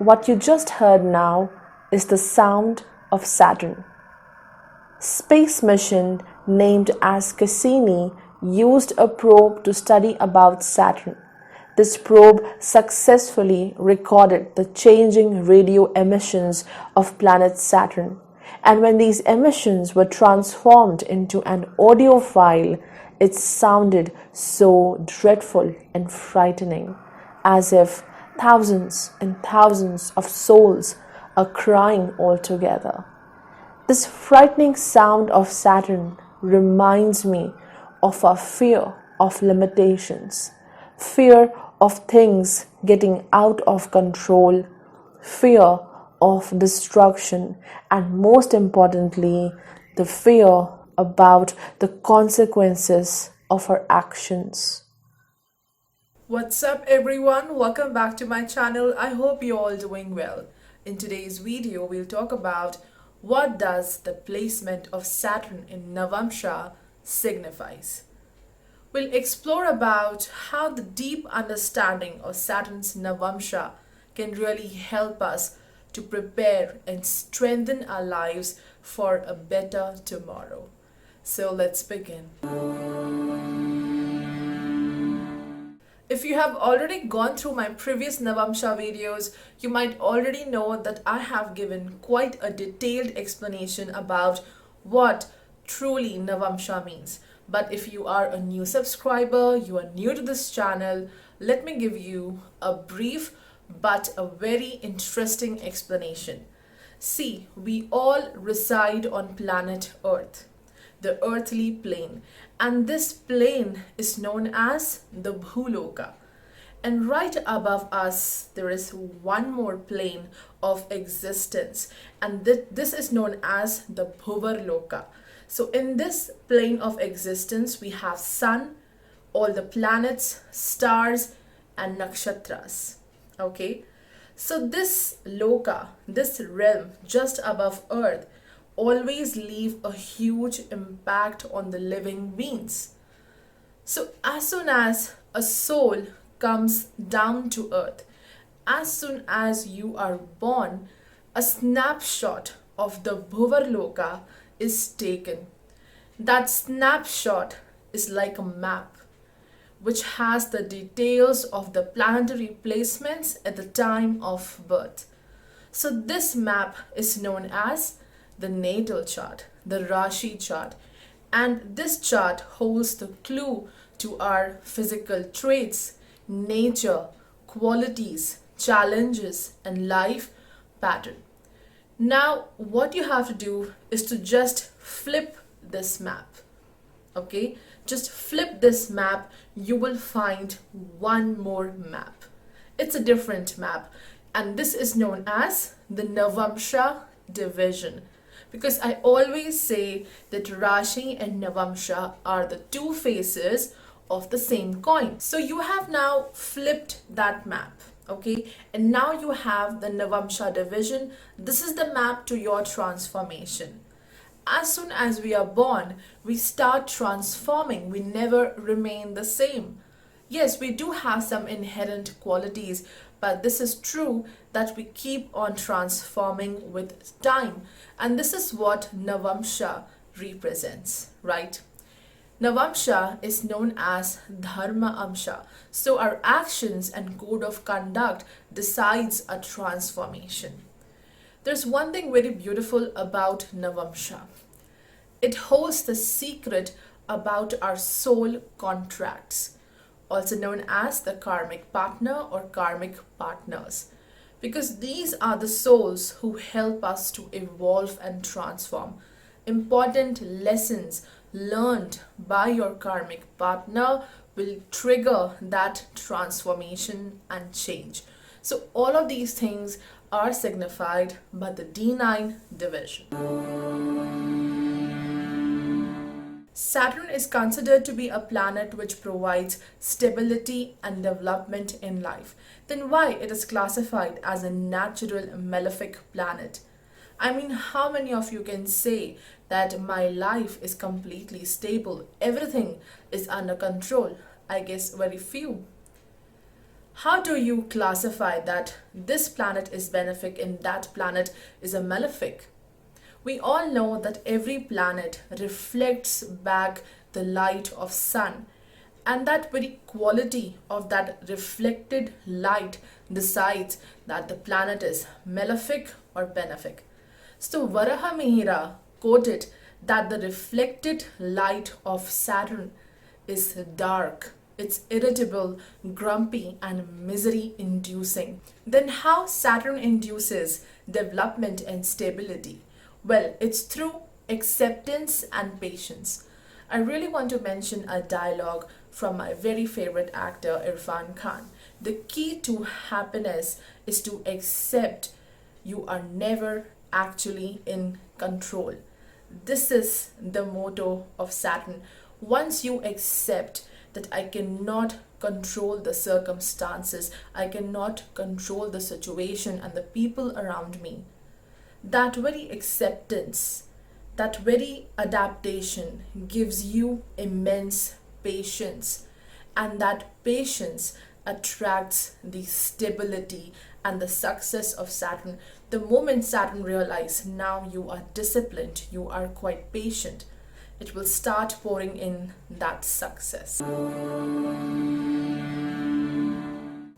What you just heard now is the sound of Saturn. Space mission named as Cassini used a probe to study about Saturn. This probe successfully recorded the changing radio emissions of planet Saturn. And when these emissions were transformed into an audio file, it sounded so dreadful and frightening, as if thousands and thousands of souls are crying all together. This frightening sound of Saturn reminds me of our fear of limitations, fear of things getting out of control, fear of destruction, and most importantly, the fear about the consequences of our actions. What's up everyone? Welcome back to my channel. I hope you're all doing well. In today's video, we'll talk about what does the placement of Saturn in Navamsha signifies. We'll explore about how the deep understanding of Saturn's Navamsha can really help us to prepare and strengthen our lives for a better tomorrow. So let's begin. If you have already gone through my previous Navamsha videos, you might already know that I have given quite a detailed explanation about what truly Navamsha means. But if you are a new subscriber, you are new to this channel, let me give you a brief but a very interesting explanation. See, we all reside on planet Earth, the earthly plane, and this plane is known as the Bhuloka. And right above us there is one more plane of existence, and this is known as the Bhuvarloka. So in this plane of existence we have sun, all the planets, stars and nakshatras. Okay, so this loka, this realm just above earth, always leave a huge impact on the living beings. So as soon as a soul comes down to earth, as soon as you are born, a snapshot of the Bhuvarloka is taken. That snapshot is like a map which has the details of the planetary placements at the time of birth. So this map is known as the natal chart, the Rashi chart, and this chart holds the clue to our physical traits, nature, qualities, challenges, and life pattern. Now, what you have to do is to just flip this map. Okay, just flip this map, you will find one more map. It's a different map, and this is known as the Navamsha division. Because I always say that Rashi and Navamsha are the two faces of the same coin. So you have now flipped that map, okay? And now you have the Navamsha division. This is the map to your transformation. As soon as we are born, we start transforming. We never remain the same. Yes, we do have some inherent qualities, but this is true that we keep on transforming with time. And this is what Navamsha represents, right? Navamsha is known as Dharma Amsha. So our actions and code of conduct decides a transformation. There's one thing very beautiful about Navamsha. It holds the secret about our soul contracts, also known as the karmic partner or karmic partners, because these are the souls who help us to evolve and transform. Important lessons learned by your karmic partner will trigger that transformation and change. So all of these things are signified by the D9 division. Saturn is considered to be a planet which provides stability and development in life. Then why it is classified as a natural malefic planet? I mean, how many of you can say that my life is completely stable, everything is under control? I guess very few. How do you classify that this planet is benefic and that planet is a malefic? We all know that every planet reflects back the light of sun, and that very quality of that reflected light decides that the planet is malefic or benefic. So Varaha Mihira quoted that the reflected light of Saturn is dark, it's irritable, grumpy, and misery inducing. Then, how Saturn induces development and stability? Well, it's through acceptance and patience. I really want to mention a dialogue from my very favorite actor Irfan Khan. The key to happiness is to accept you are never actually in control. This is the motto of Saturn. Once you accept that I cannot control the circumstances, I cannot control the situation and the people around me, that very acceptance, that very adaptation gives you immense patience, and that patience attracts the stability and the success of Saturn. The moment Saturn realizes now you are disciplined, you are quite patient, it will start pouring in that success.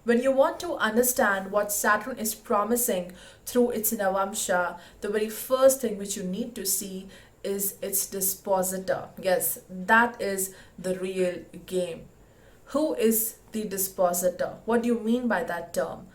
When you want to understand what Saturn is promising through its Navamsha, the very first thing which you need to see is its dispositor. Yes, that is the real game. Who is the dispositor? What do you mean by that term?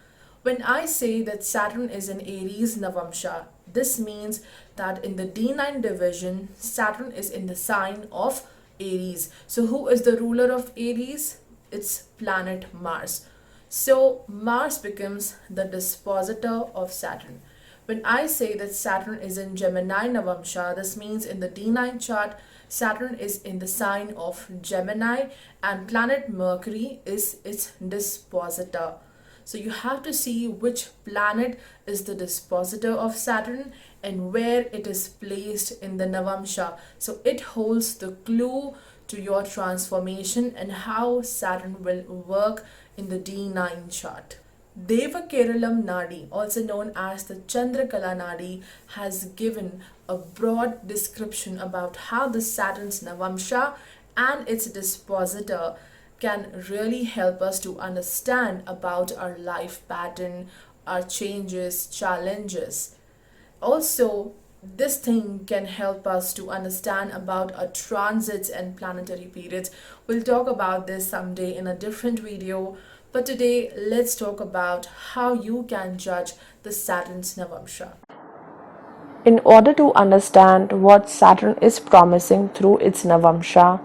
When I say that Saturn is in Aries Navamsha, this means that in the D9 division, Saturn is in the sign of Aries. So who is the ruler of Aries? It's planet Mars. So Mars becomes the dispositor of Saturn. When I say that Saturn is in Gemini Navamsha, this means in the D9 chart, Saturn is in the sign of Gemini and planet Mercury is its dispositor. So you have to see which planet is the dispositor of Saturn and where it is placed in the Navamsha. So it holds the clue to your transformation and how Saturn will work in the D9 chart. Deva Keralam Nadi, also known as the Chandrakala Nadi, has given a broad description about how the Saturn's Navamsha and its dispositor can really help us to understand about our life pattern, our changes, challenges. Also, this thing can help us to understand about our transits and planetary periods. We'll talk about this someday in a different video, but today let's talk about how you can judge the Saturn's Navamsha. In order to understand what Saturn is promising through its Navamsha,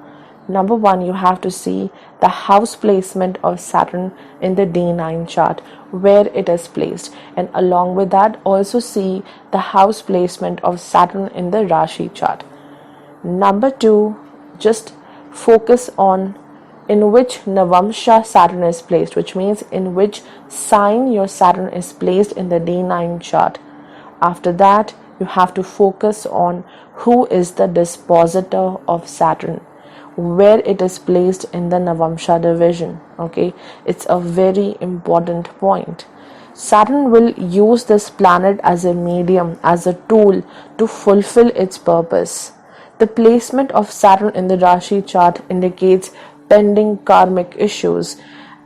number one, you have to see the house placement of Saturn in the D9 chart, where it is placed, and along with that, also see the house placement of Saturn in the Rashi chart. Number two, just focus on in which Navamsha Saturn is placed, which means in which sign your Saturn is placed in the D9 chart. After that, you have to focus on who is the dispositor of Saturn, where it is placed in the Navamsha division. Okay, it's a very important point. Saturn will use this planet as a medium, as a tool to fulfill its purpose. The placement of Saturn in the Rashi chart indicates pending karmic issues,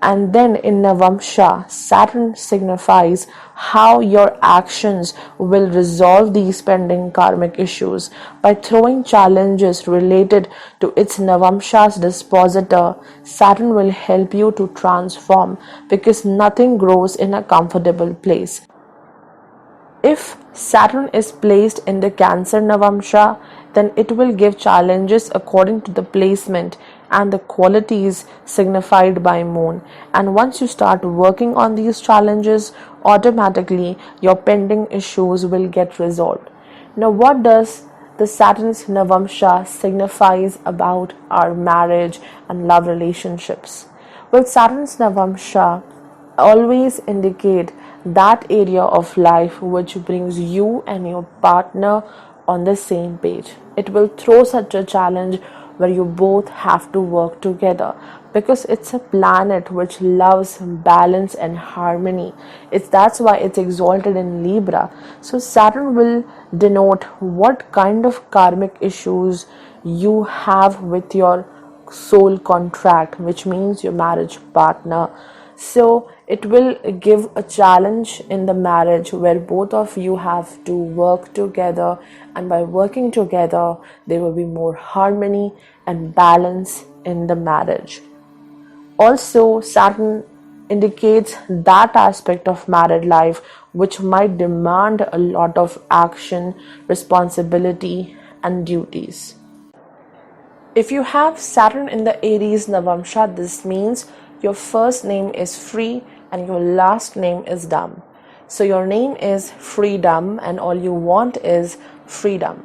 and then in Navamsha, Saturn signifies how your actions will resolve these pending karmic issues by throwing challenges related to its Navamsha's dispositor. Saturn will help you to transform because nothing grows in a comfortable place. If Saturn is placed in the Cancer Navamsha, then it will give challenges according to the placement and the qualities signified by Moon. And once you start working on these challenges, automatically your pending issues will get resolved. Now, what does the Saturn's Navamsha signifies about our marriage and love relationships? Well, Saturn's Navamsha always indicate that area of life which brings you and your partner on the same page. It will throw such a challenge where you both have to work together, because it's a planet which loves balance and harmony. That's why it's exalted in Libra. So Saturn will denote what kind of karmic issues you have with your soul contract, which means your marriage partner. So it will give a challenge in the marriage where both of you have to work together, and by working together, there will be more harmony and balance in the marriage. Also, Saturn indicates that aspect of married life which might demand a lot of action, responsibility, and duties. If you have Saturn in the Aries Navamsha, this means your first name is free and your last name is dumb. So your name is freedom and all you want is freedom.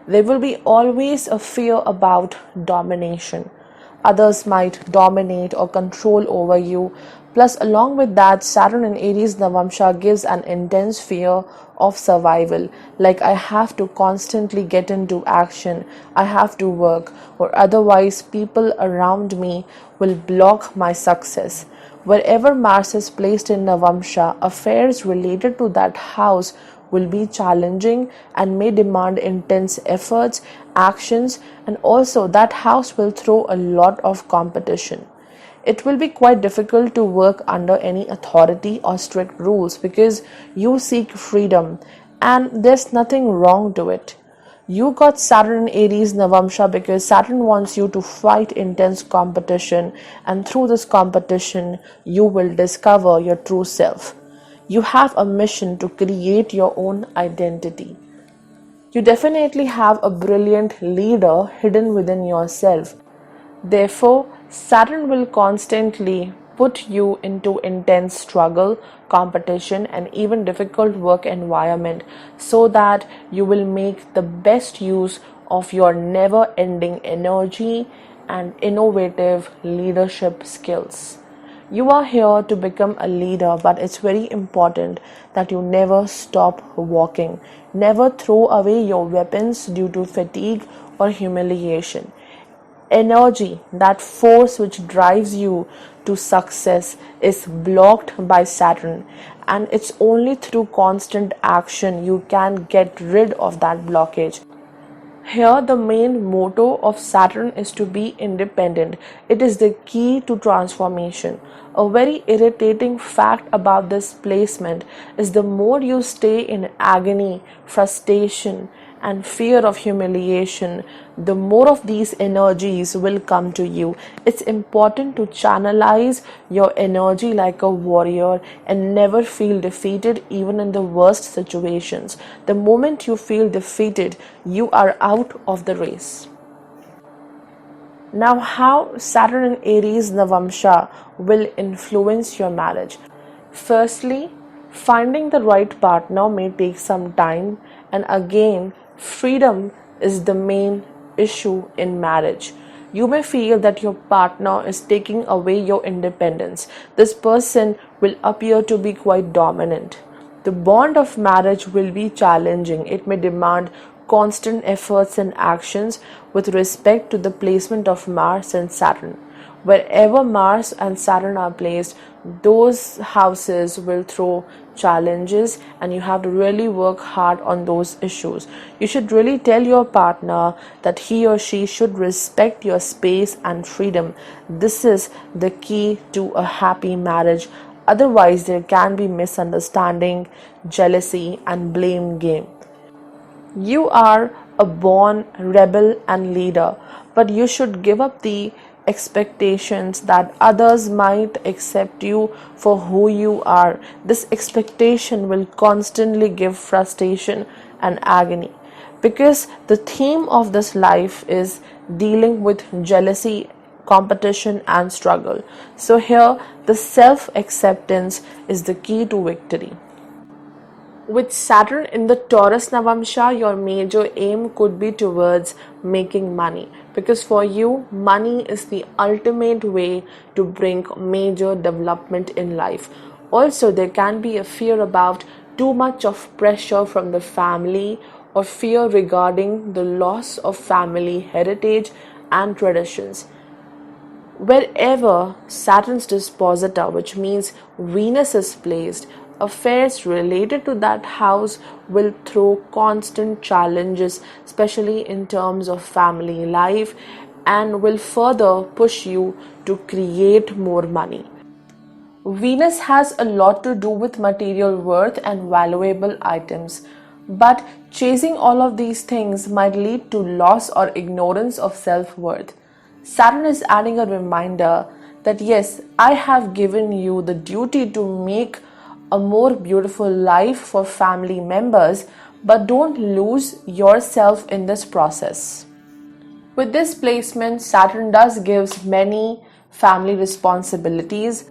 There will be always a fear about domination. Others might dominate or control over you. Plus, along with that, Saturn in Aries Navamsha gives an intense fear of survival. Like, I have to constantly get into action, I have to work, or otherwise, people around me will block my success. Wherever Mars is placed in Navamsha, affairs related to that house will be challenging and may demand intense efforts, actions, and also that house will throw a lot of competition. It will be quite difficult to work under any authority or strict rules because you seek freedom and there's nothing wrong to it. You got Saturn in Aries Navamsha because Saturn wants you to fight intense competition, and through this competition, you will discover your true self. You have a mission to create your own identity. You definitely have a brilliant leader hidden within yourself. Therefore, Saturn will constantly put you into intense struggle, competition, and even difficult work environment so that you will make the best use of your never ending energy and innovative leadership skills. You are here to become a leader, but it's very important that you never stop walking. Never throw away your weapons due to fatigue or humiliation. Energy, that force which drives you to success, is blocked by Saturn, and it's only through constant action you can get rid of that blockage. Here, the main motto of Saturn is to be independent. It is the key to transformation. A very irritating fact about this placement is the more you stay in agony, frustration, and fear of humiliation, the more of these energies will come to you. It's important to channelize your energy like a warrior and never feel defeated, even in the worst situations. The moment you feel defeated, you are out of the race. Now, how Saturn in Aries Navamsha will influence your marriage? Firstly, finding the right partner may take some time, and again, freedom is the main issue in marriage. You may feel that your partner is taking away your independence. This person will appear to be quite dominant. The bond of marriage will be challenging. It may demand constant efforts and actions with respect to the placement of Mars and Saturn. Wherever Mars and Saturn are placed, those houses will throw challenges, and you have to really work hard on those issues. You should really tell your partner that he or she should respect your space and freedom. This is the key to a happy marriage. Otherwise, there can be misunderstanding, jealousy, and blame game. You are a born rebel and leader, but you should give up the expectations that others might accept you for who you are. This expectation will constantly give frustration and agony, because the theme of this life is dealing with jealousy, competition, and struggle. So, here the self acceptance is the key to victory. With Saturn in the Taurus Navamsha, your major aim could be towards making money, because for you, money is the ultimate way to bring major development in life. Also, there can be a fear about too much of pressure from the family or fear regarding the loss of family heritage and traditions. Wherever Saturn's dispositor, which means Venus, is placed, affairs related to that house will throw constant challenges, especially in terms of family life, and will further push you to create more money. Venus has a lot to do with material worth and valuable items, but chasing all of these things might lead to loss or ignorance of self worth. Saturn is adding a reminder that yes, I have given you the duty to make a more beautiful life for family members, but don't lose yourself in this process. With this placement, Saturn does gives many family responsibilities.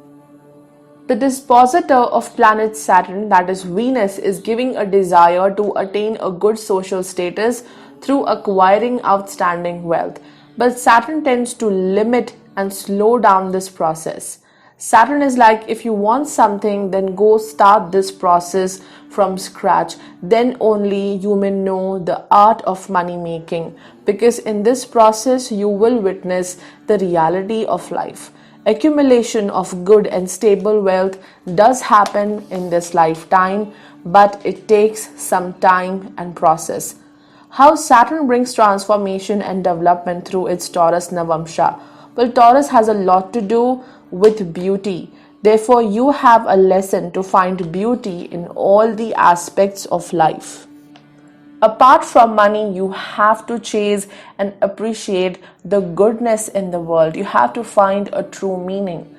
The dispositor of planet Saturn, that is Venus, is giving a desire to attain a good social status through acquiring outstanding wealth. But Saturn tends to limit and slow down this process. Saturn is like, if you want something, then go start this process from scratch. Then only you may know the art of money making, because in this process you will witness the reality of life. Accumulation of good and stable wealth does happen in this lifetime, but it takes some time and process. How Saturn brings transformation and development through its Taurus Navamsha. Well, Taurus has a lot to do with beauty. Therefore, you have a lesson to find beauty in all the aspects of life. Apart from money, you have to chase and appreciate the goodness in the world. You have to find a true meaning.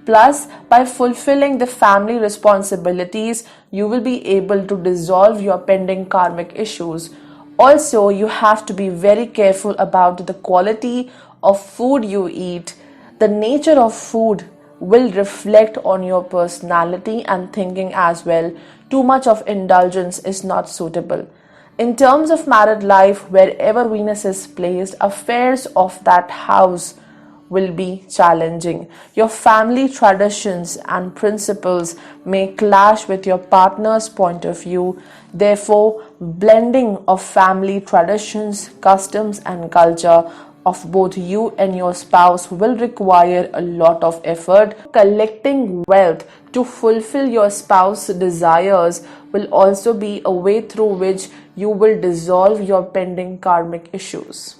Plus, by fulfilling the family responsibilities, you will be able to dissolve your pending karmic issues. Also, you have to be very careful about the quality of food you eat. The nature of food will reflect on your personality and thinking as well. Too much of indulgence is not suitable. In terms of married life, wherever Venus is placed, affairs of that house will be challenging. Your family traditions and principles may clash with your partner's point of view. Therefore, blending of family traditions, customs, and culture of both you and your spouse will require a lot of effort. Collecting wealth to fulfill your spouse's desires will also be a way through which you will dissolve your pending karmic issues.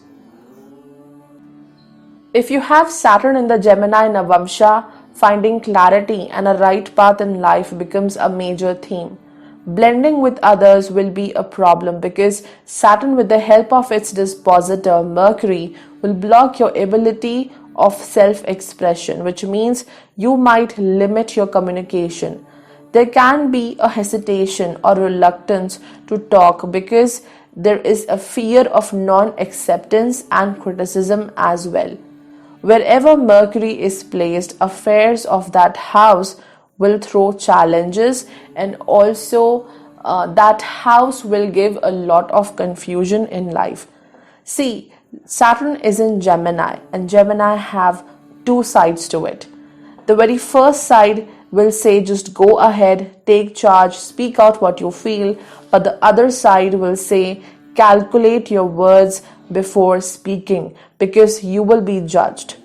If you have Saturn in the Gemini Navamsha, finding clarity and a right path in life becomes a major theme. Blending with others will be a problem because Saturn, with the help of its dispositor Mercury, will block your ability of self-expression, which means you might limit your communication. There can be a hesitation or reluctance to talk because there is a fear of non-acceptance and criticism as well. Wherever Mercury is placed, affairs of that house will throw challenges, and also that house will give a lot of confusion in life. See, Saturn is in Gemini, and Gemini have two sides to it. The very first side will say just go ahead, take charge, speak out what you feel, but the other side will say calculate your words before speaking because you will be judged.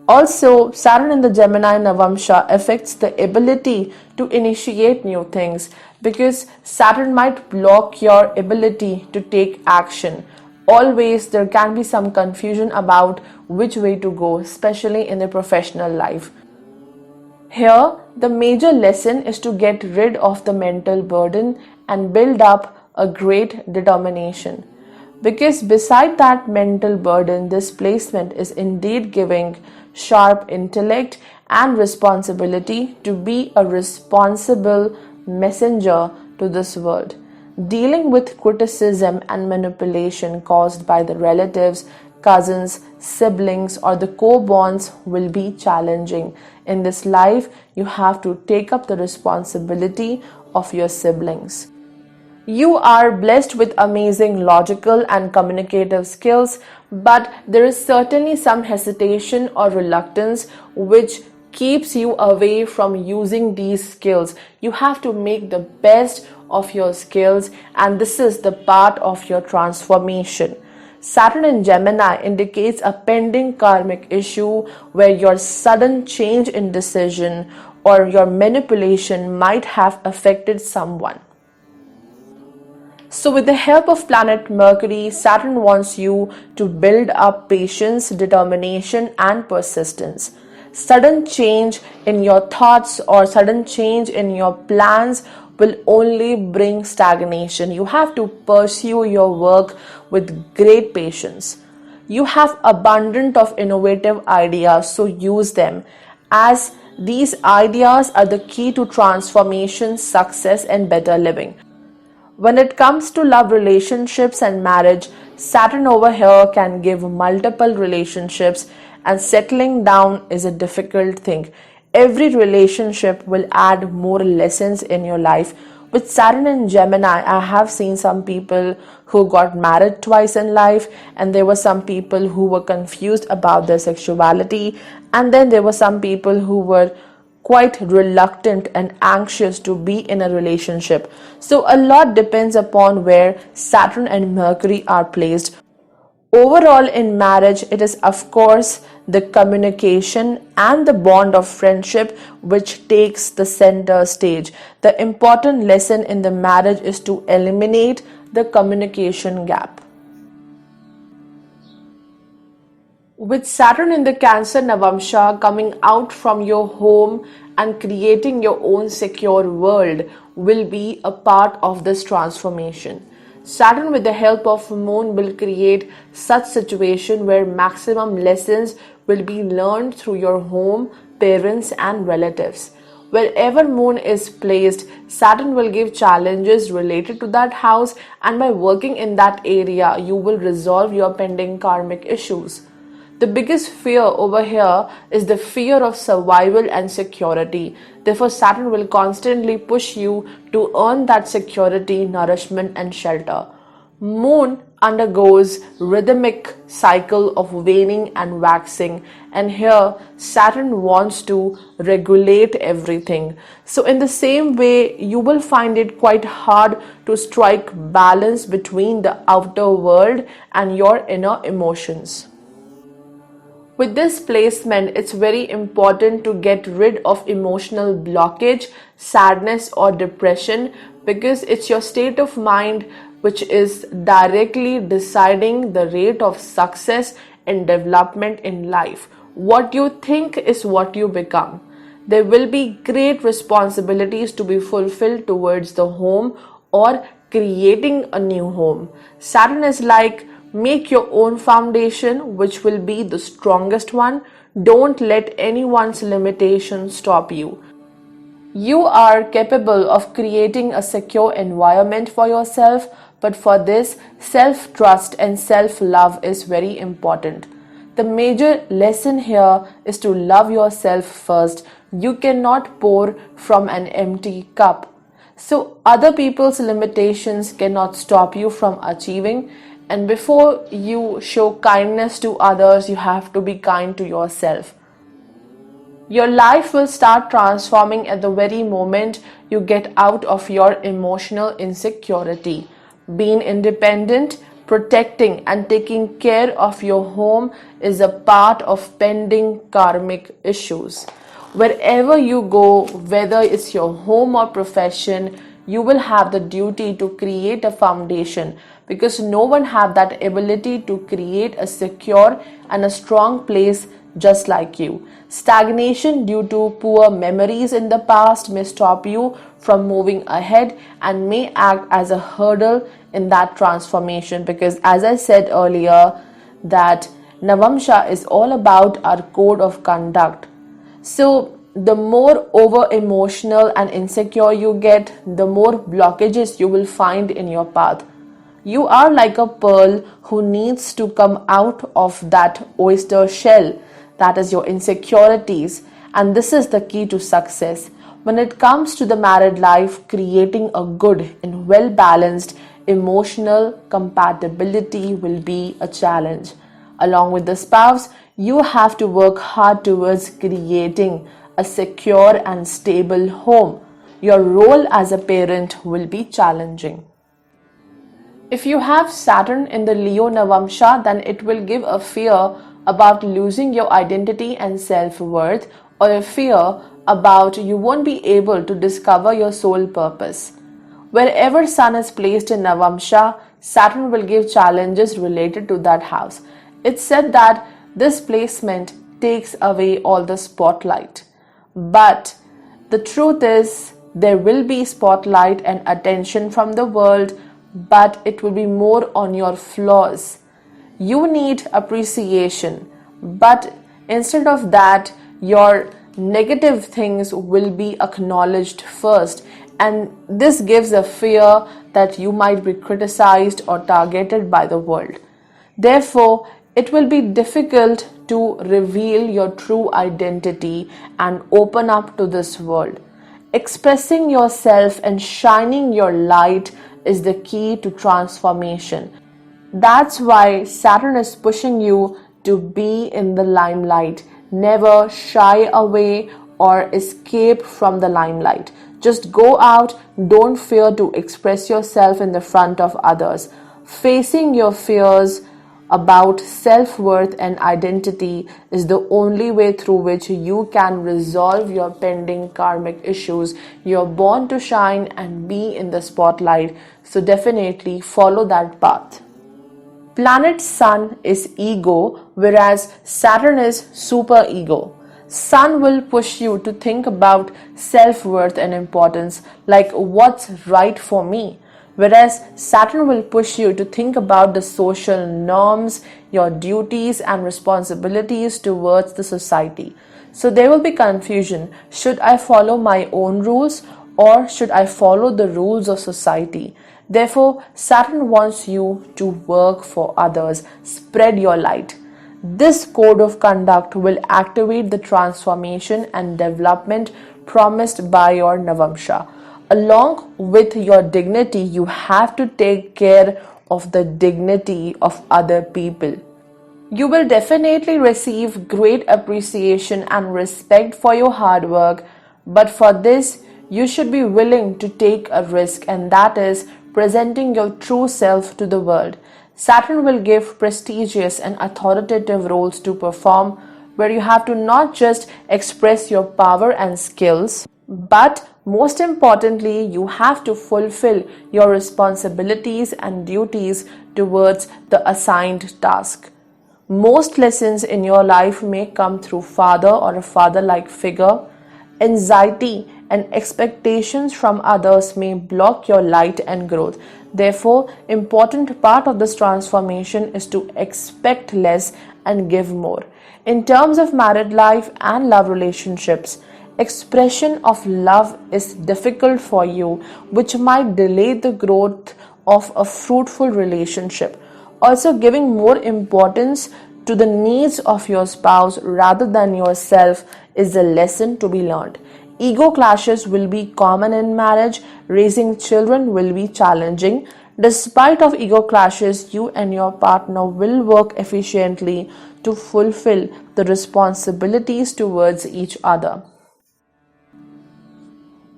Also, Saturn in the Gemini Navamsha affects the ability to initiate new things because Saturn might block your ability to take action. Always there can be some confusion about which way to go, especially in the professional life. Here, the major lesson is to get rid of the mental burden and build up a great determination. Because beside that mental burden, this placement is indeed giving sharp intellect and responsibility to be a responsible messenger to this world. Dealing with criticism and manipulation caused by the relatives, cousins, siblings, or the co-bonds will be challenging. In this life, you have to take up the responsibility of your siblings. You are blessed with amazing logical and communicative skills, but there is certainly some hesitation or reluctance which keeps you away from using these skills. You have to make the best of your skills, and this is the part of your transformation. Saturn in Gemini indicates a pending karmic issue where your sudden change in decision or your manipulation might have affected someone. So, with the help of planet Mercury, Saturn wants you to build up patience, determination, and persistence. Sudden change in your thoughts or sudden change in your plans will only bring stagnation. You have to pursue your work with great patience. You have abundant of innovative ideas, so use them, as these ideas are the key to transformation, success, and better living. When it comes to love relationships and marriage, Saturn over here can give multiple relationships, and settling down is a difficult thing. Every relationship will add more lessons in your life. With Saturn and Gemini, I have seen some people who got married twice in life, and there were some people who were confused about their sexuality, and then there were some people who were quite reluctant and anxious to be in a relationship. So, a lot depends upon where Saturn and Mercury are placed. Overall, in marriage, it is of course the communication and the bond of friendship which takes the center stage. The important lesson in the marriage is to eliminate the communication gap. With Saturn in the Cancer Navamsha coming out from your home and creating your own secure world will be a part of this transformation. Saturn with the help of Moon will create such situation where maximum lessons will be learned through your home, parents and relatives. Wherever Moon is placed, Saturn will give challenges related to that house, and by working in that area, you will resolve your pending karmic issues. The biggest fear over here is the fear of survival and security. Therefore, Saturn will constantly push you to earn that security, nourishment, and shelter. Moon undergoes rhythmic cycle of waning and waxing, and here Saturn wants to regulate everything. So in the same way, you will find it quite hard to strike balance between the outer world and your inner emotions. With this placement, it's very important to get rid of emotional blockage, sadness, or depression, because it's your state of mind which is directly deciding the rate of success and development in life. What you think is what you become. There will be great responsibilities to be fulfilled towards the home or creating a new home. Saturn is like, make your own foundation, which will be the strongest one. Don't let anyone's limitation stop you. You are capable of creating a secure environment for yourself, but for this, self-trust and self-love is very important. The major lesson here is to love yourself first. You cannot pour from an empty cup. So other people's limitations cannot stop you from achieving. And before you show kindness to others, you have to be kind to yourself. Your life will start transforming at the very moment you get out of your emotional insecurity. Being independent, protecting and taking care of your home is a part of pending karmic issues. Wherever you go, whether it's your home or profession, you will have the duty to create a foundation, because no one have that ability to create a secure and a strong place just like you. Stagnation due to poor memories in the past may stop you from moving ahead and may act as a hurdle in that transformation, because as I said earlier, that Navamsha is all about our code of conduct. So the more over emotional and insecure you get, the more blockages you will find in your path. You are like a pearl who needs to come out of that oyster shell. That is your insecurities, and this is the key to success. When it comes to the married life, creating a good and well balanced emotional compatibility will be a challenge. Along with the spouse, you have to work hard towards creating a secure and stable home. Your role as a parent will be challenging. If you have Saturn in the Leo Navamsha, then it will give a fear about losing your identity and self-worth, or a fear about you won't be able to discover your soul purpose. Wherever Sun is placed in Navamsha, Saturn will give challenges related to that house. It's said that this placement takes away all the spotlight. But the truth is, there will be spotlight and attention from the world, but it will be more on your flaws. You need appreciation, but instead of that, your negative things will be acknowledged first, and this gives a fear that you might be criticized or targeted by the world. Therefore, it will be difficult to reveal your true identity and open up to this world. Expressing yourself and shining your light is the key to transformation. That's why Saturn is pushing you to be in the limelight. Never shy away or escape from the limelight. Just go out, don't fear to express yourself in the front of others. Facing your fears about self-worth and identity is the only way through which you can resolve your pending karmic issues. You're born to shine and be in the spotlight, so definitely follow that path. Planet Sun is ego, whereas Saturn is superego. Sun will push you to think about self-worth and importance, like what's right for me. Whereas Saturn will push you to think about the social norms, your duties and responsibilities towards the society. So there will be confusion. Should I follow my own rules or should I follow the rules of society? Therefore, Saturn wants you to work for others, spread your light. This code of conduct will activate the transformation and development promised by your Navamsha. Along with your dignity, you have to take care of the dignity of other people. You will definitely receive great appreciation and respect for your hard work, but for this, you should be willing to take a risk, and that is presenting your true self to the world. Saturn will give prestigious and authoritative roles to perform, where you have to not just express your power and skills, but most importantly, you have to fulfill your responsibilities and duties towards the assigned task. Most lessons in your life may come through father or a father-like figure. Anxiety and expectations from others may block your light and growth. Therefore, important part of this transformation is to expect less and give more. In terms of married life and love relationships, expression of love is difficult for you, which might delay the growth of a fruitful relationship. Also, giving more importance to the needs of your spouse rather than yourself is a lesson to be learned. Ego clashes will be common in marriage. Raising children will be challenging. Despite of ego clashes, you and your partner will work efficiently to fulfill the responsibilities towards each other.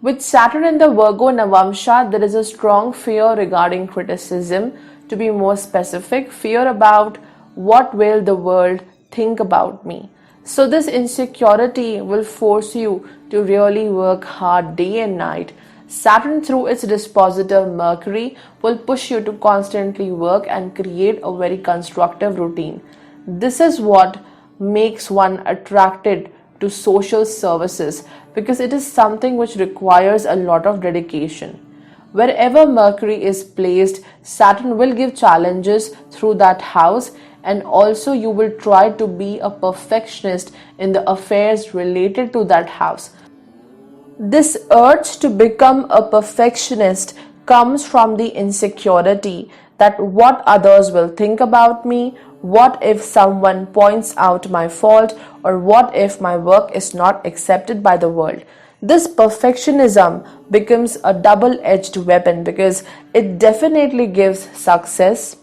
With Saturn in the Virgo Navamsha, there is a strong fear regarding criticism. To be more specific, fear about what will the world think about me. So this insecurity will force you to really work hard day and night. Saturn, through its dispositor Mercury, will push you to constantly work and create a very constructive routine. This is what makes one attracted to social services, because it is something which requires a lot of dedication. Wherever Mercury is placed, Saturn will give challenges through that house, and also you will try to be a perfectionist in the affairs related to that house. This urge to become a perfectionist comes from the insecurity that what others will think about me, what if someone points out my fault, or what if my work is not accepted by the world. This perfectionism becomes a double-edged weapon because it definitely gives success,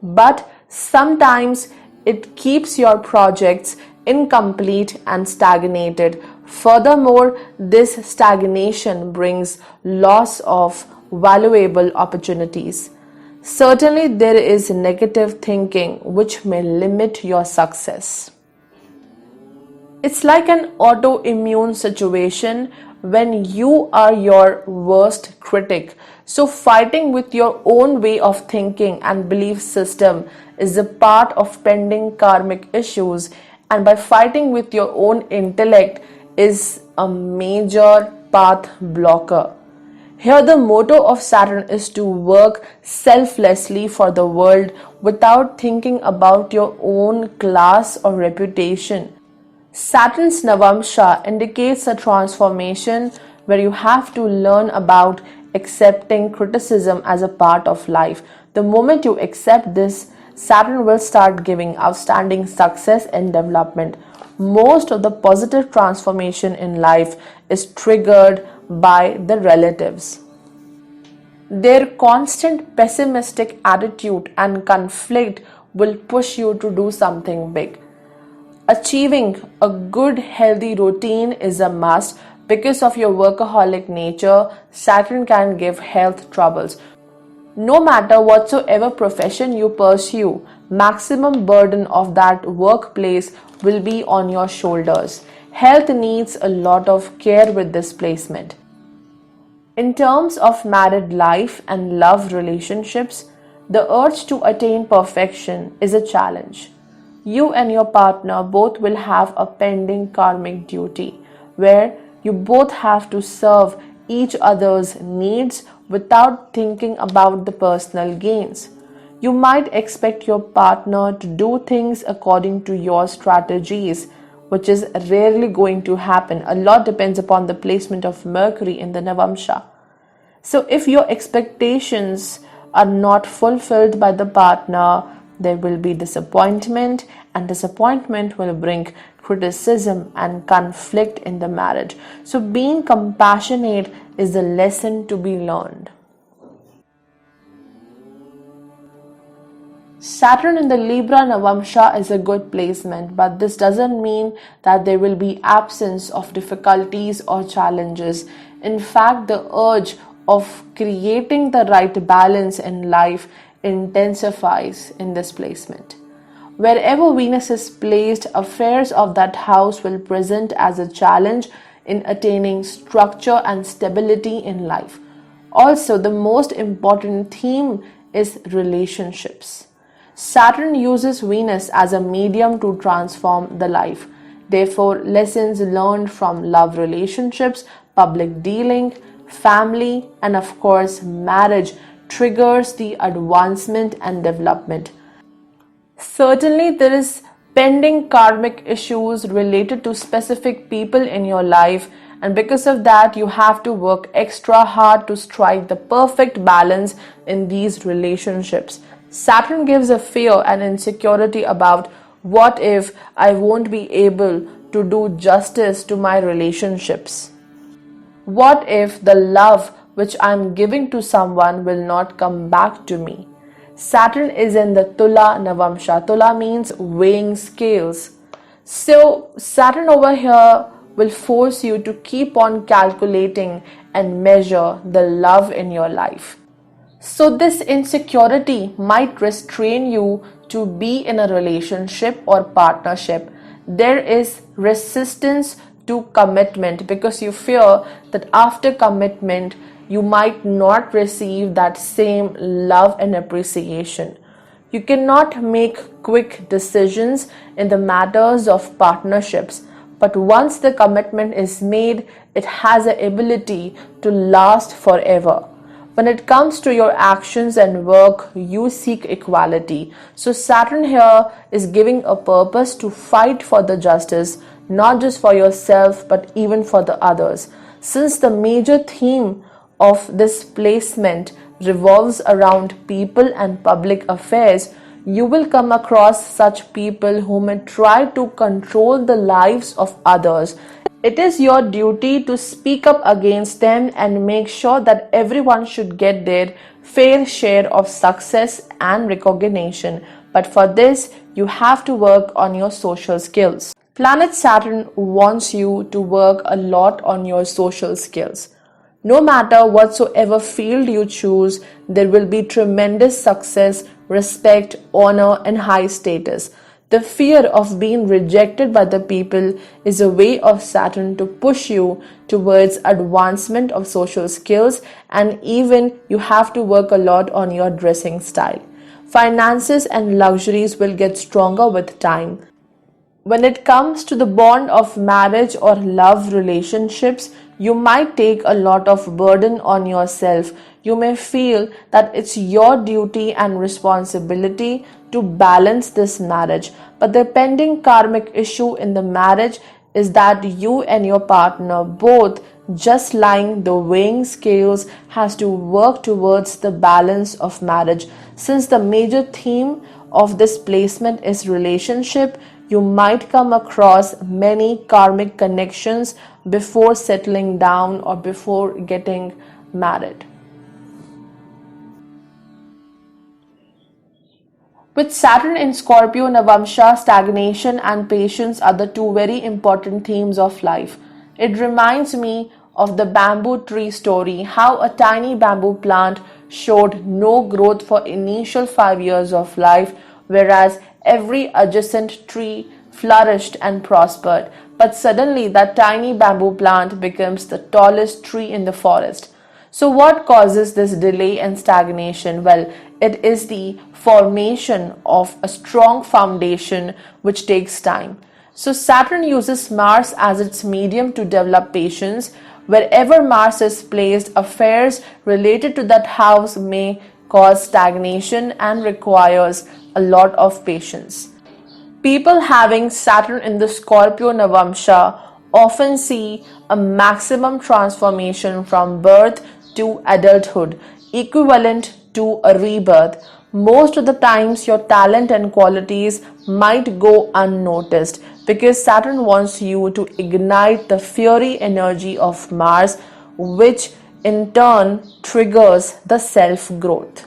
but sometimes it keeps your projects incomplete and stagnated. Furthermore, this stagnation brings loss of valuable opportunities. Certainly, there is negative thinking which may limit your success. It's like an autoimmune situation when you are your worst critic. So, fighting with your own way of thinking and belief system is a part of pending karmic issues, and by fighting with your own intellect is a major path blocker. Here, the motto of Saturn is to work selflessly for the world without thinking about your own class or reputation. Saturn's Navamsha indicates a transformation where you have to learn about accepting criticism as a part of life. The moment you accept this, Saturn will start giving outstanding success and development. Most of the positive transformation in life is triggered by the relatives. Their constant pessimistic attitude and conflict will push you to do something big. Achieving a good, healthy routine is a must. Because of your workaholic nature, Saturn can give health troubles. No matter whatsoever profession you pursue, maximum burden of that workplace will be on your shoulders. Health needs a lot of care with this placement. In terms of married life and love relationships, the urge to attain perfection is a challenge. You and your partner both will have a pending karmic duty where you both have to serve each other's needs without thinking about the personal gains. You might expect your partner to do things according to your strategies, which is rarely going to happen. A lot depends upon the placement of Mercury in the Navamsha. So, if your expectations are not fulfilled by the partner, there will be disappointment, and disappointment will bring criticism and conflict in the marriage. So, being compassionate is the lesson to be learned. Saturn in the Libra Navamsha is a good placement, but this doesn't mean that there will be absence of difficulties or challenges. In fact, the urge of creating the right balance in life intensifies in this placement. Wherever Venus is placed, affairs of that house will present as a challenge in attaining structure and stability in life. Also, the most important theme is relationships. Saturn uses Venus as a medium to transform the life. Therefore, lessons learned from love relationships, public dealing, family, and of course, marriage triggers the advancement and development. Certainly, there is pending karmic issues related to specific people in your life, and because of that, you have to work extra hard to strike the perfect balance in these relationships. Saturn gives a fear and insecurity about what if I won't be able to do justice to my relationships? What if the love which I'm giving to someone will not come back to me? Saturn is in the Tula Navamsha. Tula means weighing scales. So, Saturn over here will force you to keep on calculating and measure the love in your life. So, this insecurity might restrain you to be in a relationship or partnership. There is resistance to commitment because you fear that after commitment, you might not receive that same love and appreciation. You cannot make quick decisions in the matters of partnerships, but once the commitment is made, it has the ability to last forever. When it comes to your actions and work, you seek equality. So Saturn here is giving a purpose to fight for the justice, not just for yourself, but even for the others. Since the major theme of this placement revolves around people and public affairs, you will come across such people who may try to control the lives of others. It is your duty to speak up against them and make sure that everyone should get their fair share of success and recognition. But for this, you have to work on your social skills. Planet Saturn wants you to work a lot on your social skills. No matter whatsoever field you choose, there will be tremendous success, respect, honor, and high status. The fear of being rejected by the people is a way of Saturn to push you towards advancement of social skills, and even you have to work a lot on your dressing style. Finances and luxuries will get stronger with time. When it comes to the bond of marriage or love relationships, you might take a lot of burden on yourself. You may feel that it's your duty and responsibility to balance this marriage. But the pending karmic issue in the marriage is that you and your partner both, just like the weighing scales, has to work towards the balance of marriage. Since the major theme of this placement is relationship, you might come across many karmic connections before settling down or before getting married. With Saturn in Scorpio Navamsha, stagnation and patience are the two very important themes of life. It reminds me of the bamboo tree story, how a tiny bamboo plant showed no growth for initial 5 years of life, whereas every adjacent tree flourished and prospered. But suddenly that tiny bamboo plant becomes the tallest tree in the forest. So, what causes this delay and stagnation? Well, it is the formation of a strong foundation which takes time. So, Saturn uses Mars as its medium to develop patience. Wherever Mars is placed, affairs related to that house may cause stagnation and requires a lot of patience. People having Saturn in the Scorpio Navamsha often see a maximum transformation from birth to adulthood, equivalent to a rebirth. Most of the times, your talent and qualities might go unnoticed because Saturn wants you to ignite the fiery energy of Mars, which in turn triggers the self growth.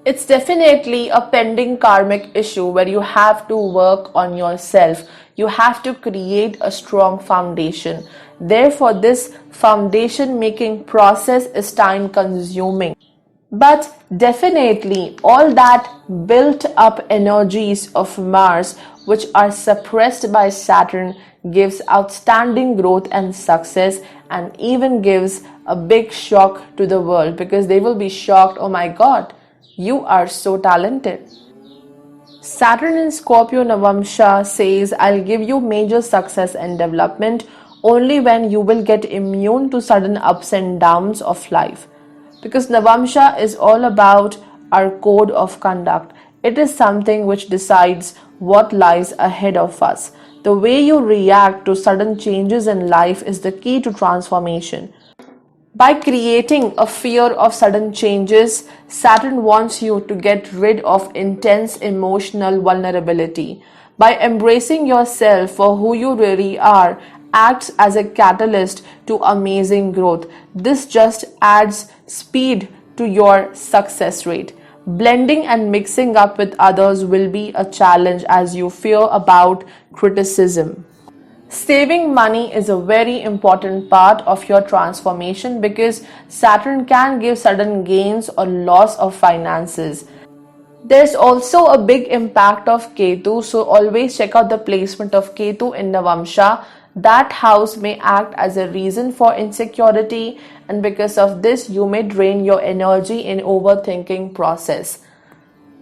It's definitely a pending karmic issue where you have to work on yourself. You have to create a strong foundation. Therefore, this foundation making process is time consuming. But definitely, all that built up energies of Mars, which are suppressed by Saturn, gives outstanding growth and success, and even gives a big shock to the world because they will be shocked, oh my god, you are so talented. Saturn in Scorpio Navamsha says, I'll give you major success and development only when you will get immune to sudden ups and downs of life. Because Navamsha is all about our code of conduct. It is something which decides what lies ahead of us. The way you react to sudden changes in life is the key to transformation. By creating a fear of sudden changes, Saturn wants you to get rid of intense emotional vulnerability. By embracing yourself for who you really are, acts as a catalyst to amazing growth. This just adds speed to your success rate. Blending and mixing up with others will be a challenge as you fear about criticism. Saving money is a very important part of your transformation because Saturn can give sudden gains or loss of finances. There's also a big impact of Ketu, so always check out the placement of Ketu in Navamsha. That house may act as a reason for insecurity, and because of this, you may drain your energy in overthinking process.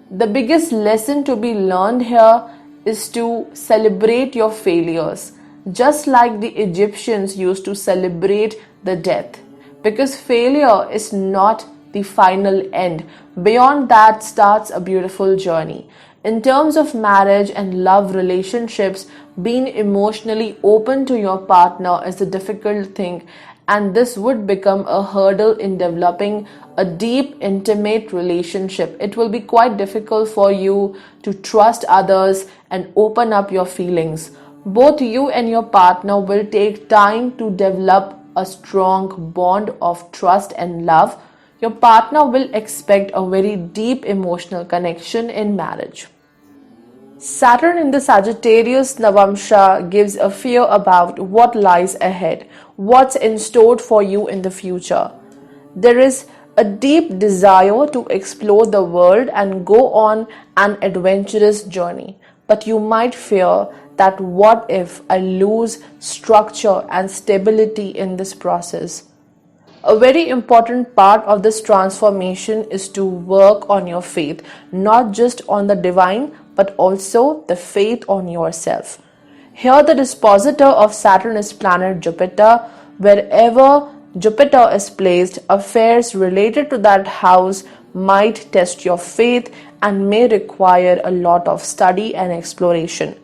The biggest lesson to be learned here is to celebrate your failures, just like the Egyptians used to celebrate the death. Because failure is not the final end. Beyond that starts a beautiful journey. In terms of marriage and love relationships, being emotionally open to your partner is a difficult thing, and this would become a hurdle in developing a deep, intimate relationship. It will be quite difficult for you to trust others and open up your feelings. Both you and your partner will take time to develop a strong bond of trust and love. Your partner will expect a very deep emotional connection in marriage. Saturn in the Sagittarius Navamsha gives a fear about what lies ahead, what's in store for you in the future. There is a deep desire to explore the world and go on an adventurous journey. But you might fear that what if I lose structure and stability in this process? A very important part of this transformation is to work on your faith, not just on the divine, but also the faith on yourself. Here, the dispositor of Saturn is planet Jupiter. Wherever Jupiter is placed, affairs related to that house might test your faith and may require a lot of study and exploration.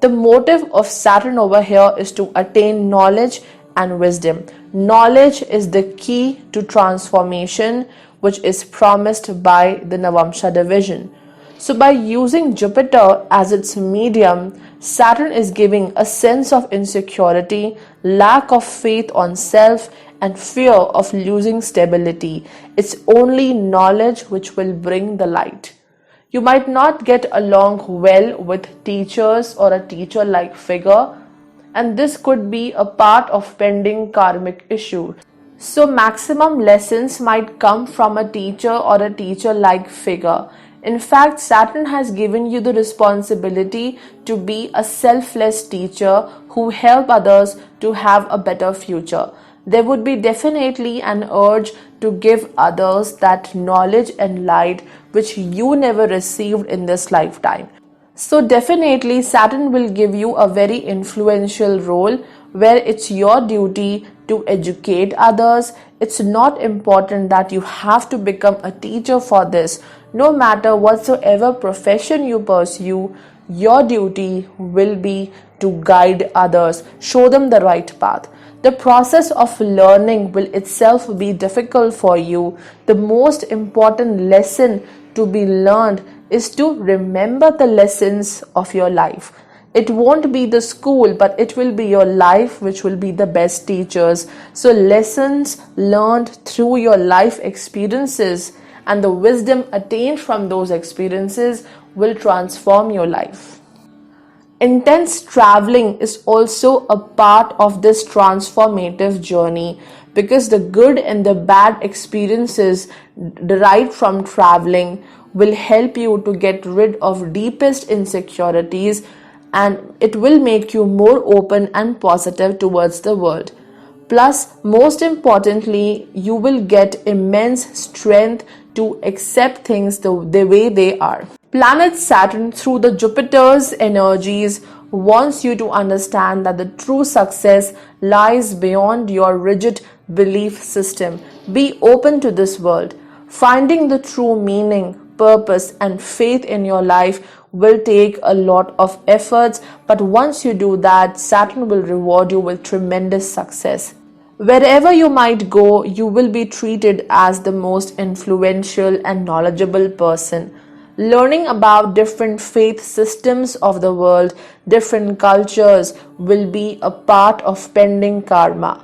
The motive of Saturn over here is to attain knowledge and wisdom. Knowledge is the key to transformation, which is promised by the Navamsha division. So, by using Jupiter as its medium, Saturn is giving a sense of insecurity, lack of faith on self, and fear of losing stability. It's only knowledge which will bring the light. You might not get along well with teachers or a teacher like figure, and this could be a part of pending karmic issue. So, maximum lessons might come from a teacher or a teacher like figure. In fact, Saturn has given you the responsibility to be a selfless teacher who help others to have a better future. There would be definitely an urge to give others that knowledge and light which you never received in this lifetime. So definitely Saturn will give you a very influential role where it's your duty to educate others. It's not important that you have to become a teacher for this. No matter whatsoever profession you pursue, your duty will be to guide others, show them the right path. The process of learning will itself be difficult for you. The most important lesson to be learned is to remember the lessons of your life. It won't be the school, but it will be your life which will be the best teachers. So lessons learned through your life experiences and the wisdom attained from those experiences will transform your life. Intense traveling is also a part of this transformative journey because the good and the bad experiences derived from traveling will help you to get rid of deepest insecurities, and it will make you more open and positive towards the world. Plus, most importantly, you will get immense strength to accept things the way they are. Planet Saturn, through the Jupiter's energies, wants you to understand that the true success lies beyond your rigid belief system. Be open to this world. Finding the true meaning, purpose, and faith in your life will take a lot of efforts, but once you do that, Saturn will reward you with tremendous success. Wherever you might go, you will be treated as the most influential and knowledgeable person. Learning about different faith systems of the world, different cultures will be a part of pending karma.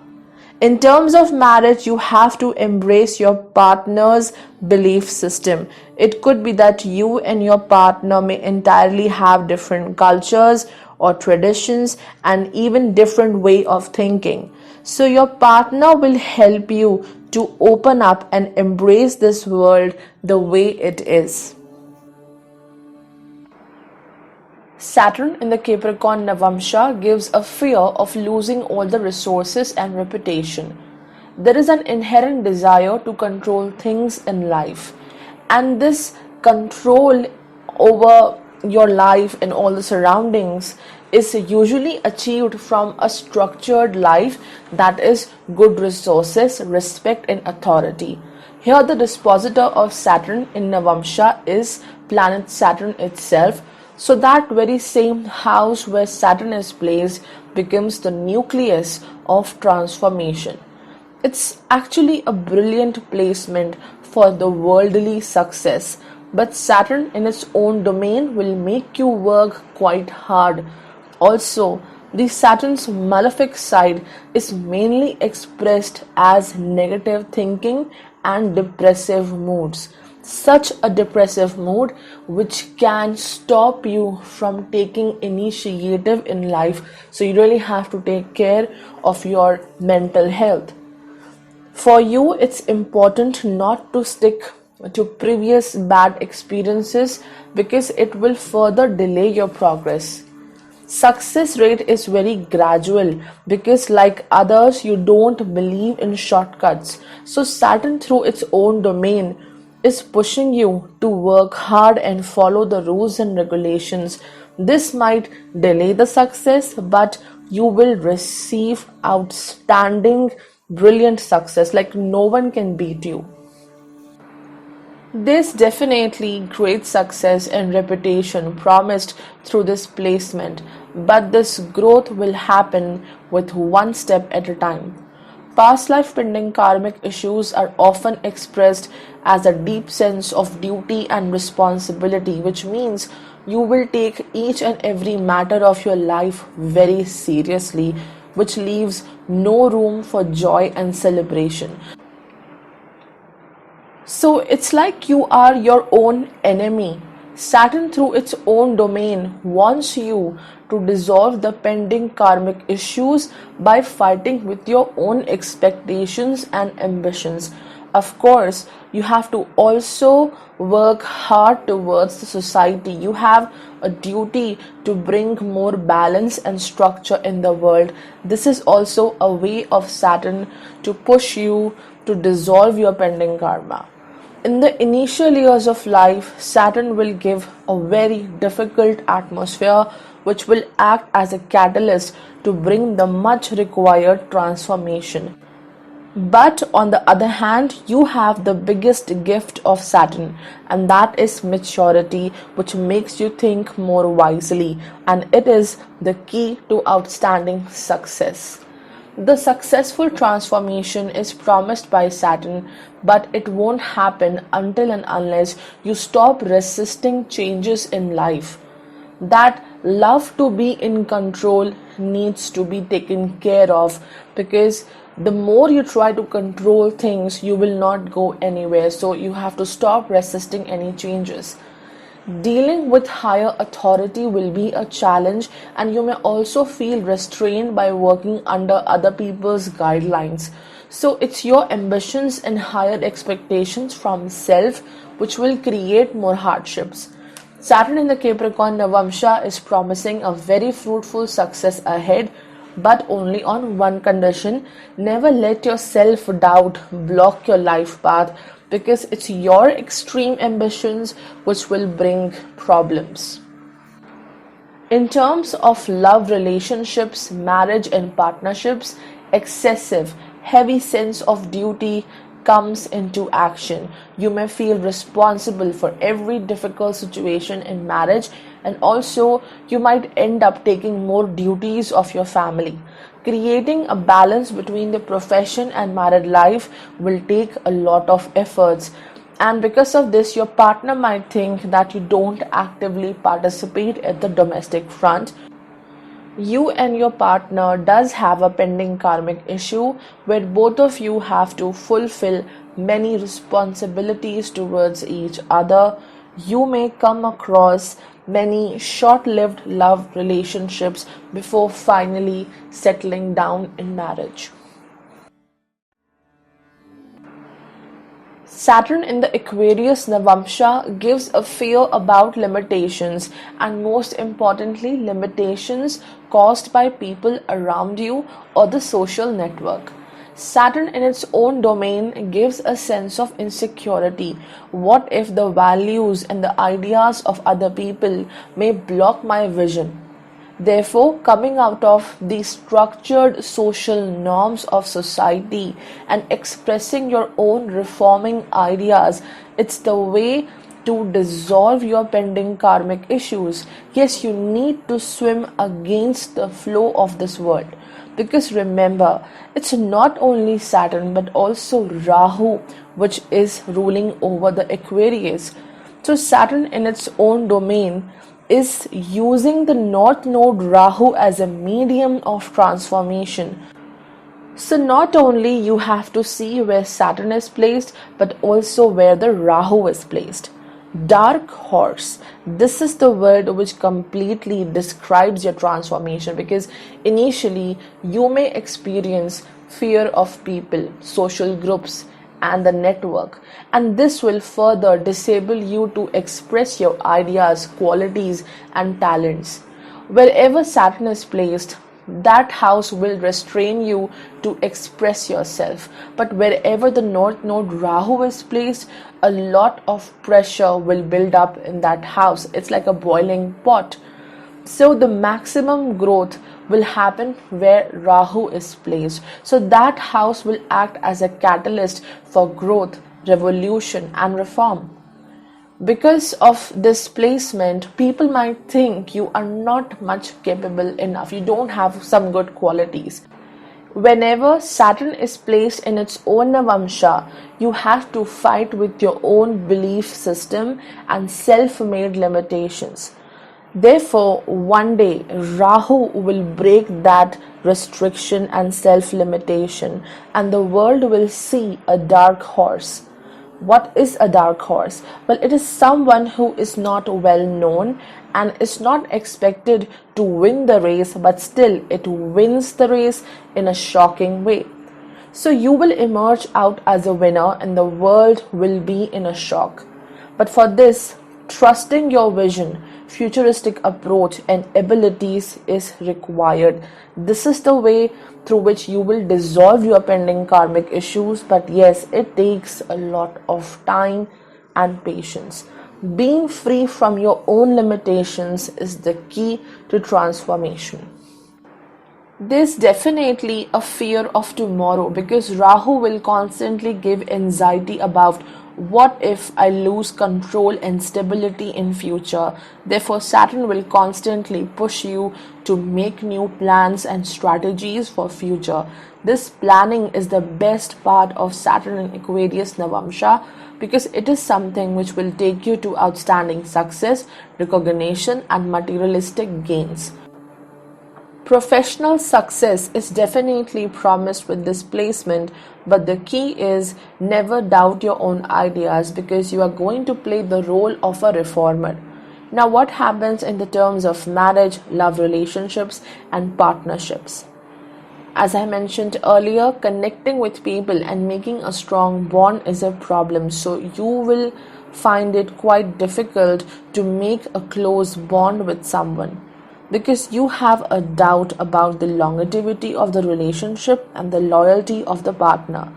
In terms of marriage, you have to embrace your partner's belief system. It could be that you and your partner may entirely have different cultures or traditions and even different way of thinking. So your partner will help you to open up and embrace this world the way it is. Saturn in the Capricorn Navamsha gives a fear of losing all the resources and reputation. There is an inherent desire to control things in life, and this control over your life and all the surroundings is usually achieved from a structured life that is good resources, respect, and authority. Here, the dispositor of Saturn in Navamsha is planet Saturn itself. So that very same house where Saturn is placed becomes the nucleus of transformation. It's actually a brilliant placement for the worldly success, but Saturn in its own domain will make you work quite hard. Also, the Saturn's malefic side is mainly expressed as negative thinking and depressive moods. such a depressive mood which can stop you from taking initiative in life. So you really have to take care of your mental health. For you, it's important not to stick to previous bad experiences because it will further delay your progress. Success rate is very gradual because, like others, you don't believe in shortcuts. So, Saturn, through its own domain, is pushing you to work hard and follow the rules and regulations. This might delay the success, but you will receive outstanding, brilliant success. Like no one can beat you. There's definitely great success and reputation promised through this placement, but this growth will happen with one step at a time. Past life pending karmic issues are often expressed as a deep sense of duty and responsibility, which means you will take each and every matter of your life very seriously, which leaves no room for joy and celebration. So it's like you are your own enemy. Saturn, through its own domain, wants you to dissolve the pending karmic issues by fighting with your own expectations and ambitions. Of course, you have to also work hard towards the society. You have a duty to bring more balance and structure in the world. This is also a way of Saturn to push you to dissolve your pending karma. In the initial years of life, Saturn will give a very difficult atmosphere which will act as a catalyst to bring the much required transformation. But on the other hand, you have the biggest gift of Saturn, and that is maturity, which makes you think more wisely, and it is the key to outstanding success. The successful transformation is promised by Saturn, but it won't happen until and unless you stop resisting changes in life. That love to be in control needs to be taken care of, because the more you try to control things, you will not go anywhere. So you have to stop resisting any changes. Dealing with higher authority will be a challenge, and you may also feel restrained by working under other people's guidelines. So, it's your ambitions and higher expectations from self which will create more hardships. Saturn in the Capricorn Navamsha is promising a very fruitful success ahead, but only on one condition: never let your self doubt block your life path, because it's your extreme ambitions which will bring problems. In terms of love relationships, marriage, and partnerships, excessive, heavy sense of duty comes into action. You may feel responsible for every difficult situation in marriage, and also you might end up taking more duties of your family. Creating a balance between the profession and married life will take a lot of efforts, and because of this your partner might think that you don't actively participate at the domestic front. You and your partner does have a pending karmic issue where both of you have to fulfill many responsibilities towards each other. You may come across many short-lived love relationships before finally settling down in marriage. Saturn in the Aquarius Navamsha gives a fear about limitations, and most importantly, limitations caused by people around you or the social network. Saturn in its own domain gives a sense of insecurity. What if the values and the ideas of other people may block my vision? Therefore, coming out of the structured social norms of society and expressing your own reforming ideas, it's the way to dissolve your pending karmic issues. Yes, you need to swim against the flow of this world. Because remember, it's not only Saturn but also Rahu which is ruling over the Aquarius. So, Saturn in its own domain is using the North Node Rahu as a medium of transformation. So not only you have to see where Saturn is placed, but also where the Rahu is placed. Dark horse. This is the word which completely describes your transformation, because initially you may experience fear of people, social groups, and the network, and this will further disable you to express your ideas, qualities, and talents. Wherever Saturn is placed, that house will restrain you to express yourself. But wherever the North Node Rahu is placed, a lot of pressure will build up in that house. It's like a boiling pot. So the maximum growth will happen where Rahu is placed. So that house will act as a catalyst for growth, revolution, and reform. Because of this placement, people might think you are not much capable enough, you don't have some good qualities. Whenever Saturn is placed in its own Navamsha, you have to fight with your own belief system and self-made limitations. Therefore, one day Rahu will break that restriction and self-limitation, and the world will see a dark horse. What is a dark horse? Well, it is someone who is not well known and is not expected to win the race, but still it wins the race in a shocking way. So you will emerge out as a winner and the world will be in a shock. But for this, trusting your vision, futuristic approach, and abilities is required. This is the way through which you will dissolve your pending karmic issues. But yes, it takes a lot of time and patience. Being free from your own limitations is the key to transformation. There's definitely a fear of tomorrow, because Rahu will constantly give anxiety about what if I lose control and stability in future. Therefore, Saturn will constantly push you to make new plans and strategies for future. This planning is the best part of Saturn in Aquarius Navamsha, because it is something which will take you to outstanding success, recognition, and materialistic gains. Professional success is definitely promised with this placement, but the key is never doubt your own ideas, because you are going to play the role of a reformer. Now, what happens in the terms of marriage, love relationships, and partnerships? As I mentioned earlier, connecting with people and making a strong bond is a problem. So you will find it quite difficult to make a close bond with someone, because you have a doubt about the longevity of the relationship and the loyalty of the partner.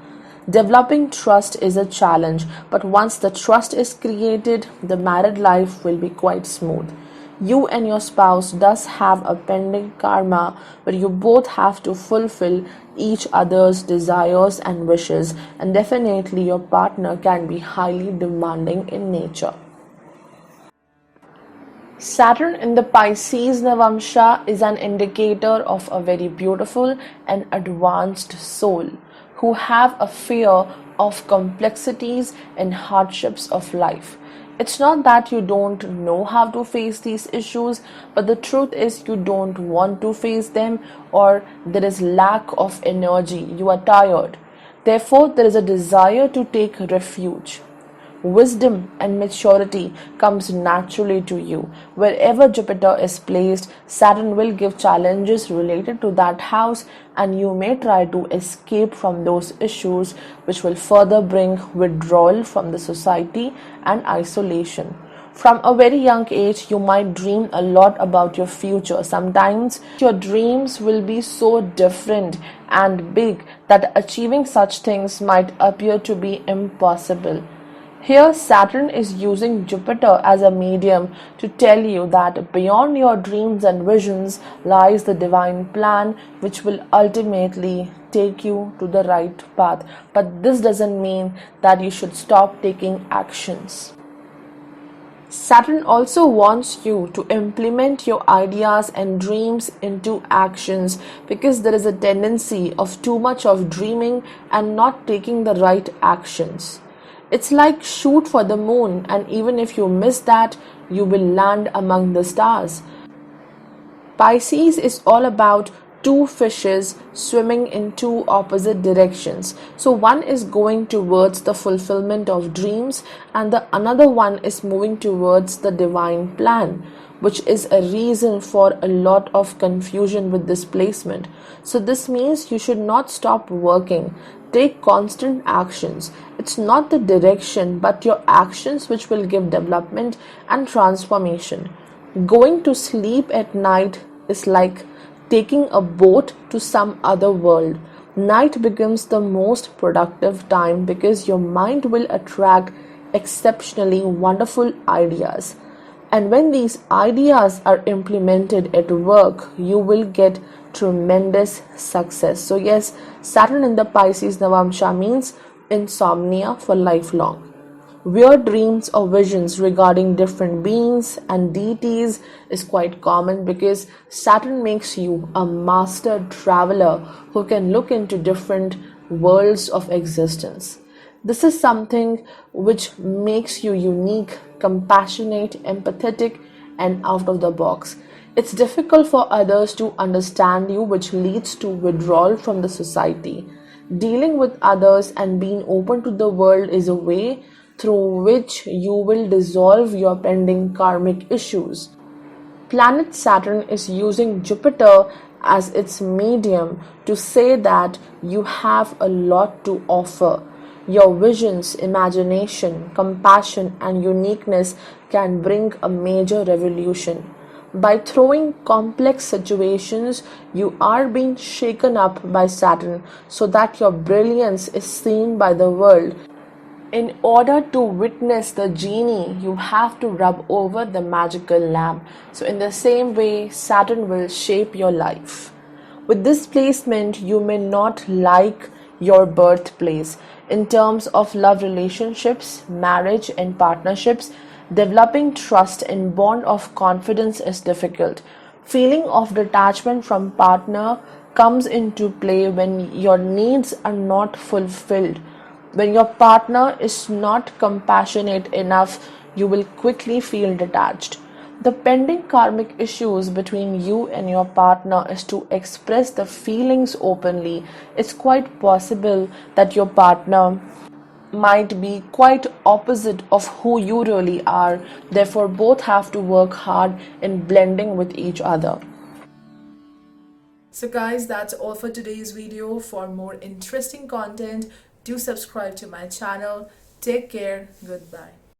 Developing trust is a challenge, but once the trust is created, the married life will be quite smooth. You and your spouse does have a pending karma where you both have to fulfill each other's desires and wishes, and definitely your partner can be highly demanding in nature. Saturn in the Pisces Navamsha is an indicator of a very beautiful and advanced soul who have a fear of complexities and hardships of life. It's not that you don't know how to face these issues, but the truth is you don't want to face them, or there is lack of energy, you are tired. Therefore, there is a desire to take refuge. Wisdom and maturity comes naturally to you. Wherever Jupiter is placed, Saturn will give challenges related to that house, and you may try to escape from those issues, which will further bring withdrawal from the society and isolation. From a very young age, you might dream a lot about your future. Sometimes your dreams will be so different and big that achieving such things might appear to be impossible. Here, Saturn is using Jupiter as a medium to tell you that beyond your dreams and visions lies the divine plan, which will ultimately take you to the right path. But this doesn't mean that you should stop taking actions. Saturn also wants you to implement your ideas and dreams into actions, because there is a tendency of too much of dreaming and not taking the right actions. It's like shoot for the moon, and even if you miss that, you will land among the stars. Pisces is all about two fishes swimming in two opposite directions. So one is going towards the fulfillment of dreams, and the another one is moving towards the divine plan, which is a reason for a lot of confusion with this placement. So this means you should not stop working. Take constant actions. It's not the direction, but your actions which will give development and transformation. Going to sleep at night is like taking a boat to some other world. Night becomes the most productive time because your mind will attract exceptionally wonderful ideas. And when these ideas are implemented at work, you will get tremendous success. So, yes, Saturn in the Pisces Navamsha means insomnia for lifelong. Weird dreams or visions regarding different beings and deities is quite common because Saturn makes you a master traveler who can look into different worlds of existence. This is something which makes you unique, compassionate, empathetic, and out of the box. It's difficult for others to understand you, which leads to withdrawal from the society. Dealing with others and being open to the world is a way through which you will dissolve your pending karmic issues. Planet Saturn is using Jupiter as its medium to say that you have a lot to offer. Your visions, imagination, compassion, and uniqueness can bring a major revolution. By throwing complex situations, you are being shaken up by Saturn so that your brilliance is seen by the world. In order to witness the genie, you have to rub over the magical lamp. So, in the same way, Saturn will shape your life. With this placement, you may not like your birthplace. In terms of love relationships, marriage, and partnerships, developing trust and bond of confidence is difficult. Feeling of detachment from partner comes into play when your needs are not fulfilled. When your partner is not compassionate enough, you will quickly feel detached. The pending karmic issues between you and your partner is to express the feelings openly. It's quite possible that your partner might be quite opposite of who you really are. Therefore, both have to work hard in blending with each other. So guys, that's all for today's video. For more interesting content, do subscribe to my channel. Take care. Goodbye.